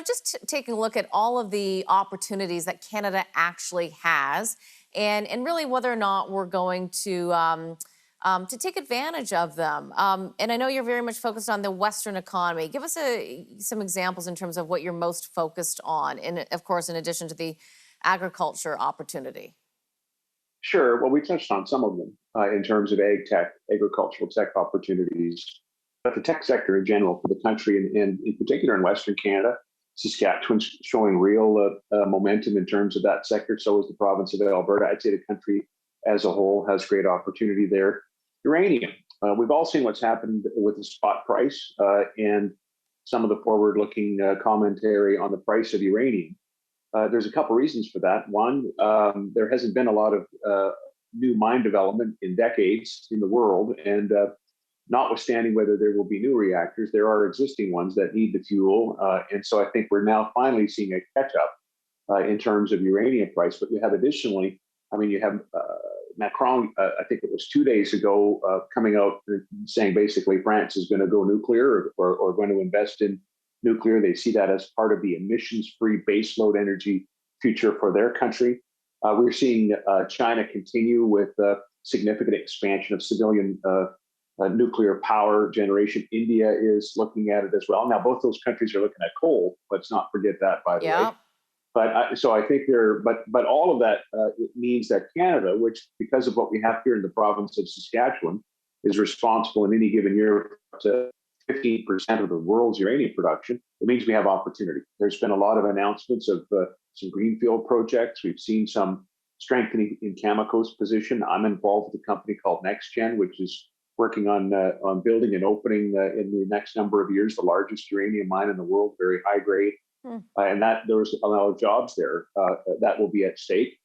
just taking a look at all of the opportunities that Canada actually has, and really whether or not we're going to take advantage of them. And I know you're very much focused on the Western economy. Give us some examples in terms of what you're most focused on, and of course, in addition to the agriculture opportunity. Sure. Well, we touched on some of them in terms of ag tech, agricultural tech opportunities, but the tech sector in general for the country, and in particular in Western Canada, Saskatchewan's showing real momentum in terms of that sector. So is the province of Alberta. I'd say the country as a whole has great opportunity there. Uranium. We've all seen what's happened with the spot price and some of the forward-looking commentary on the price of uranium. There's a couple reasons for that. One, there hasn't been a lot of new mine development in decades in the world, and notwithstanding whether there will be new reactors, there are existing ones that need the fuel, and so I think we're now finally seeing a catch-up in terms of uranium price. But you have additionally, you have Macron, I think it was 2 days ago, coming out saying basically France is going to go nuclear or going to invest in nuclear. They see that as part of the emissions-free baseload energy future for their country. We're seeing China continue with significant expansion of civilian nuclear power generation. India is looking at it as well. Now, both those countries are looking at coal. Let's not forget that, by the way. But so I think but all of that it means that Canada, which because of what we have here in the province of Saskatchewan, is responsible in any given year to 15% of the world's uranium production. It means we have opportunity. There's been a lot of announcements of some greenfield projects. We've seen some strengthening in Cameco's position. I'm involved with a company called NextGen, which is working on building and opening in the next number of years the largest uranium mine in the world, very high grade. And that there's a lot of jobs there that will be at stake.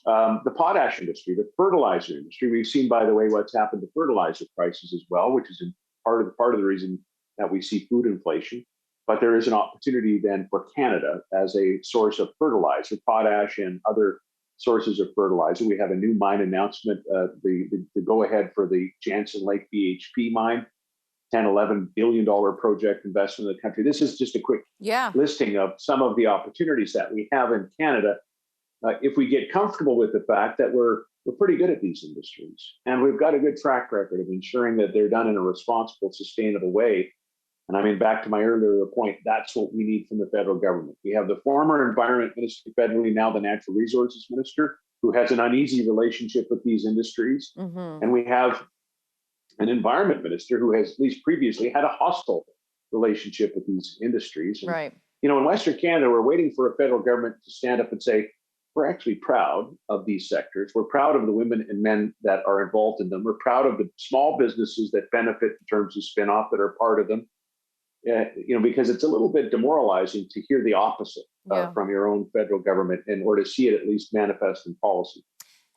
The potash industry, the fertilizer industry, we've seen, by the way, what's happened to fertilizer prices as well, which is part of the reason that we see food inflation. But there is an opportunity then for Canada as a source of fertilizer, potash and other sources of fertilizer. We have a new mine announcement, the go-ahead for the Jansen Lake BHP mine. $10-11 billion project investment in the country. This is just a quick listing of some of the opportunities that we have in Canada. If we get comfortable with the fact that we're pretty good at these industries, and we've got a good track record of ensuring that they're done in a responsible, sustainable way. And back to my earlier point, that's what we need from the federal government. We have the former environment minister federally, now the natural resources minister, who has an uneasy relationship with these industries. And we have an environment minister who has, at least previously, had a hostile relationship with these industries. And, in Western Canada, we're waiting for a federal government to stand up and say, we're actually proud of these sectors. We're proud of the women and men that are involved in them. We're proud of the small businesses that benefit in terms of spin-off that are part of them. Because it's a little bit demoralizing to hear the opposite from your own federal government, or to see it at least manifest in policy.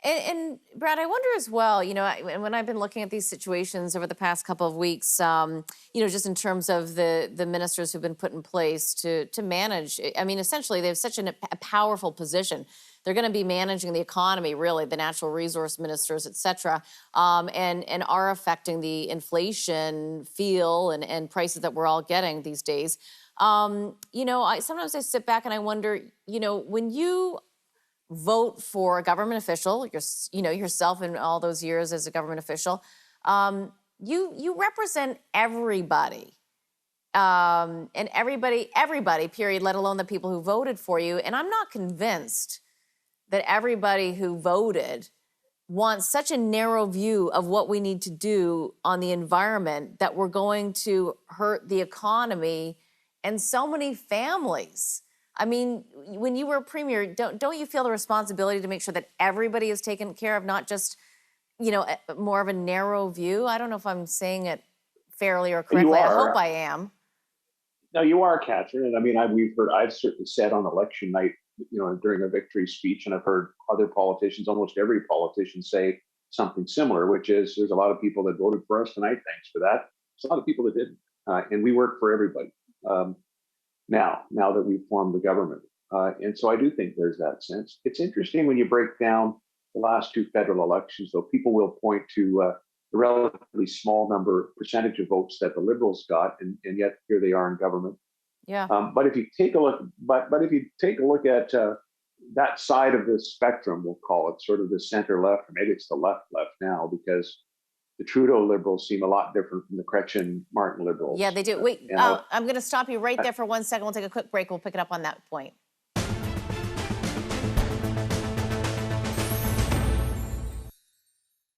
And Brad, I wonder as well, when I've been looking at these situations over the past couple of weeks, just in terms of the ministers who've been put in place to manage, essentially they have such a powerful position. They're going to be managing the economy, really, the natural resource ministers, et cetera, and are affecting the inflation feel and prices that we're all getting these days. Sometimes I sit back and I wonder, when you vote for a government official, yourself in all those years as a government official, you represent everybody, and everybody, period, let alone the people who voted for you. And I'm not convinced that everybody who voted wants such a narrow view of what we need to do on the environment that we're going to hurt the economy and so many families. When you were a premier, don't you feel the responsibility to make sure that everybody is taken care of, not just, more of a narrow view? I don't know if I'm saying it fairly or correctly. I hope I am. No, you are, Catherine. And I've certainly said on election night, during a victory speech, and I've heard other politicians, almost every politician, say something similar, which is there's a lot of people that voted for us tonight. Thanks for that. There's a lot of people that didn't. And we work for everybody. Now that we've formed the government. And so I do think there's that sense. It's interesting when you break down the last two federal elections, though, people will point to the relatively small percentage of votes that the Liberals got, and yet here they are in government. Yeah. But if you take a look, but if you take a look at that side of the spectrum, we'll call it sort of the center left, or maybe it's the left now, because the Trudeau Liberals seem a lot different from the Chrétien Martin Yeah, Liberals. they do. Wait, And I'm going to stop you right I, there for 1 second. We'll take a quick break. We'll pick it up on that point.